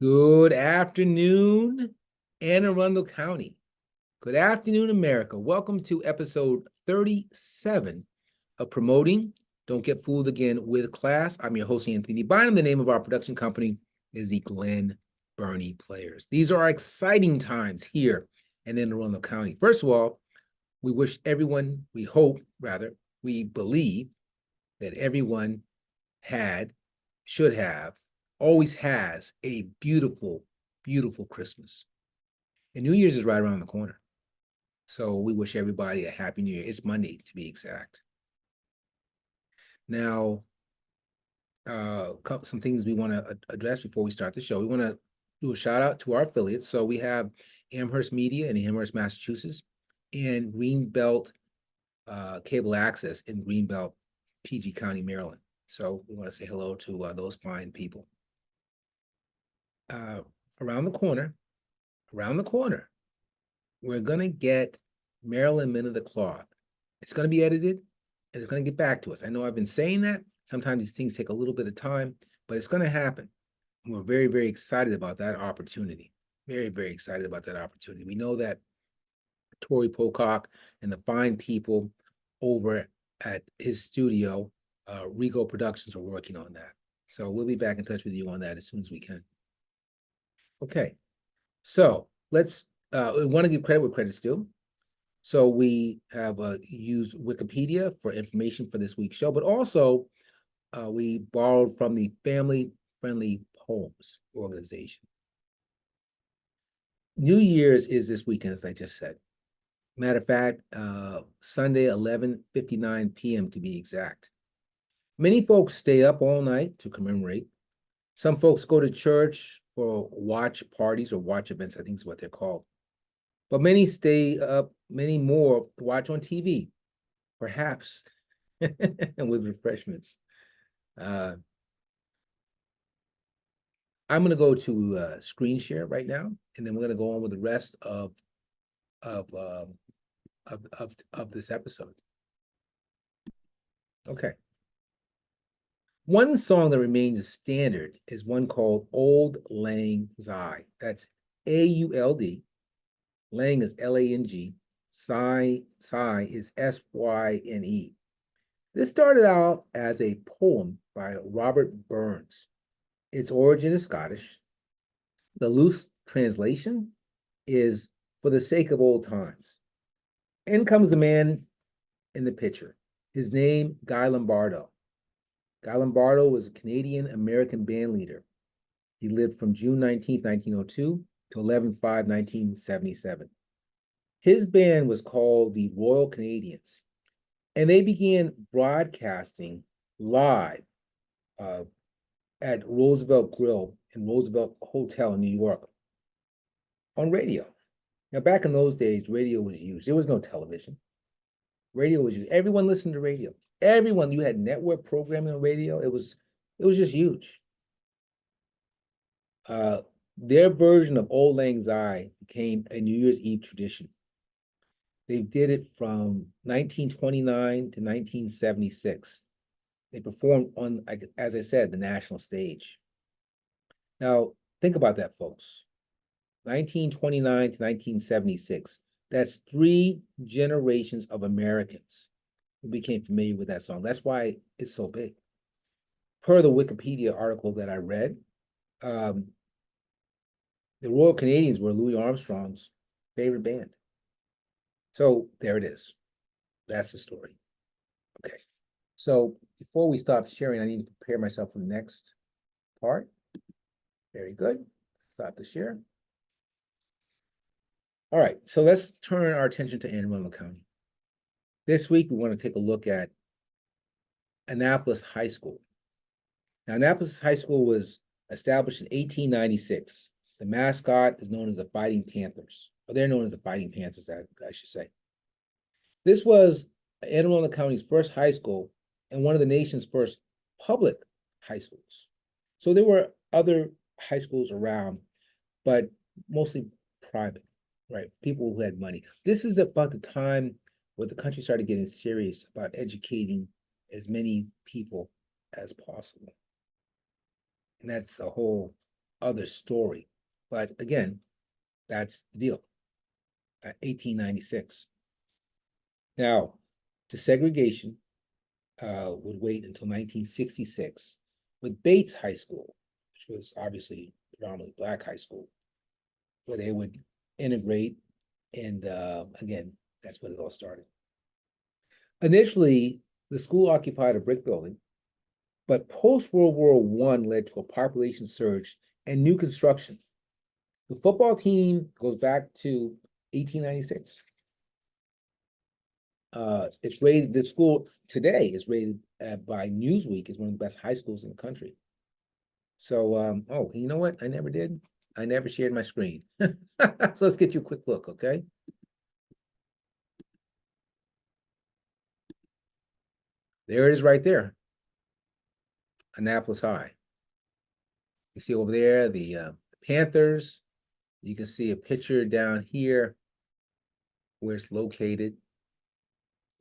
Good afternoon, Anne Arundel County. Good afternoon, America. Welcome to episode 37 of Promoting Don't Get Fooled Again with Class. I'm your host, Anthony Bynum. The name of our production company is the Glen Burnie Players. These are our exciting times here in Anne Arundel County. First of all, we wish everyone, we hope, rather, we believe that everyone should have, always has a beautiful, beautiful Christmas. And New Year's is right around the corner. So we wish everybody a happy New Year. It's Monday, to be exact. Now, some things we want to address before we start the show. We want to do a shout out to our affiliates. So we have Amherst Media in Amherst, Massachusetts, and Greenbelt Cable Access in Greenbelt, PG County, Maryland. So we want to say hello to those fine people. Around the corner, we're going to get Maryland Men of the Cloth. It's going to be edited and it's going to get back to us. I know I've been saying that. Sometimes these things take a little bit of time, but it's going to happen. And we're very, very excited about that opportunity. Very, very excited about that opportunity. We know that Tori Pocock and the fine people over at his studio, Rigo Productions, are working on that. So we'll be back in touch with you on that as soon as we can. Okay, so let's, we want to give credit where credit's due. So we have used Wikipedia for information for this week's show, but also we borrowed from the Family Friendly Poems organization. New Year's is this weekend, as I just said. Matter of fact, Sunday, 11:59 p.m. to be exact. Many folks stay up all night to commemorate. Some folks go to church for watch parties or watch events, I think is what they're called. But many stay up, many more watch on TV, perhaps, and with refreshments. I'm going to go to screen share right now, and then we're going to go on with the rest of this episode. Okay. One song that remains standard is one called Auld Lang Syne. That's A-U-L-D. Lang is L-A-N-G. Syne is S-Y-N-E. This started out as a poem by Robert Burns. Its origin is Scottish. The loose translation is for the sake of old times. In comes the man in the picture. His name, Guy Lombardo. Guy Lombardo was a Canadian-American band leader. He lived from June 19, 1902 to 11/5, 1977. His band was called the Royal Canadians, and they began broadcasting live at Roosevelt Grill and Roosevelt Hotel in New York on radio. Now, back in those days, radio was used. There was no television. Radio was used. Everyone listened to radio. Everyone, you had network programming on radio. It was just huge. Their version of Auld Lang Syne became a New Year's Eve tradition. They did it from 1929 to 1976. They performed on, as I said, the national stage. Now, think about that, folks. 1929 to 1976. That's 3 generations of Americans who became familiar with that song. That's why it's so big. Per the Wikipedia article that I read, the Royal Canadians were Louis Armstrong's favorite band. So there it is. That's the story. Okay. So before we stop sharing, I need to prepare myself for the next part. Very good. Stop the share. All right, so let's turn our attention to Anne Arundel County. This week, we want to take a look at Annapolis High School. Now, Annapolis High School was established in 1896. The mascot is known as the Fighting Panthers, or they're known as the Fighting Panthers, I should say. This was Anne Arundel County's first high school and one of the nation's first public high schools. So there were other high schools around, but mostly private, right? People who had money. This is about the time where the country started getting serious about educating as many people as possible. And that's a whole other story. But again, that's the deal. 1896. Now, desegregation would wait until 1966 with Bates High School, which was obviously predominantly Black high school, where they would integrate. And again, that's when it all started. Initially, the school occupied a brick building, but post-World War I led to a population surge and new construction. The football team goes back to 1896. It's rated, the school today is rated by Newsweek as one of the best high schools in the country. So, oh, you know what? I never did. I never shared my screen. So let's get you a quick look, okay? There it is right there. Annapolis High. You see over there the Panthers. You can see a picture down here where it's located.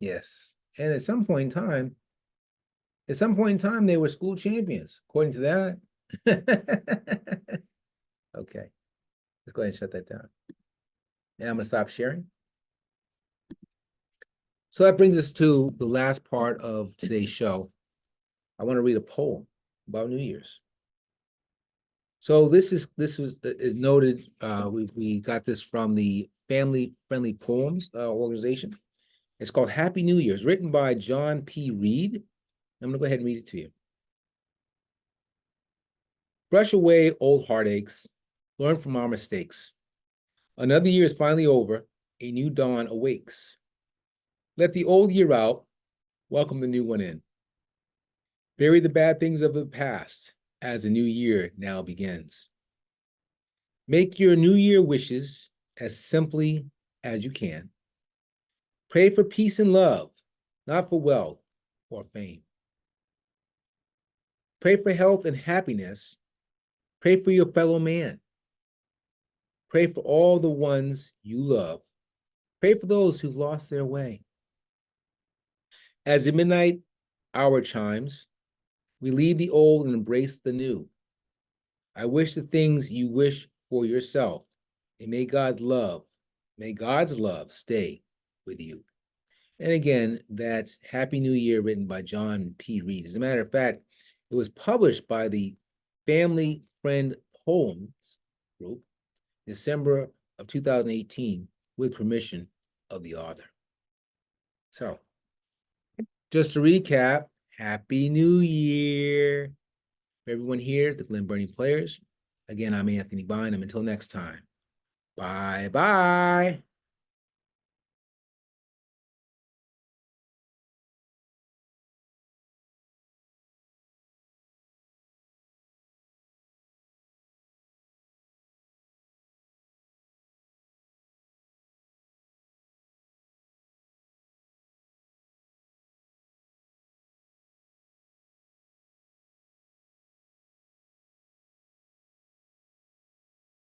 Yes. And at some point in time, they were school champions, according to that. Okay. Let's go ahead and shut that down. And I'm going to stop sharing. So that brings us to the last part of today's show. I want to read a poem about New Year's. So this is noted. We got this from the Family Friendly Poems organization. It's called Happy New Year. It's written by John P. Reed. I'm going to go ahead and read it to you. Brush away old heartaches. Learn from our mistakes. Another year is finally over. A new dawn awakes. Let the old year out. Welcome the new one in. Bury the bad things of the past as the new year now begins. Make your New Year wishes as simply as you can. Pray for peace and love, not for wealth or fame. Pray for health and happiness. Pray for your fellow man. Pray for all the ones you love. Pray for those who've lost their way. As the midnight hour chimes, we leave the old and embrace the new. I wish the things you wish for yourself, and may God's love stay with you. And again, that's Happy New Year, written by John P. Reed. As a matter of fact, it was published by the Family Friend Poems group, December of 2018, with permission of the author. So, just to recap, Happy New Year. For everyone here, the Glen Burnie Players. Again, I'm Anthony Bynum. Until next time, bye-bye.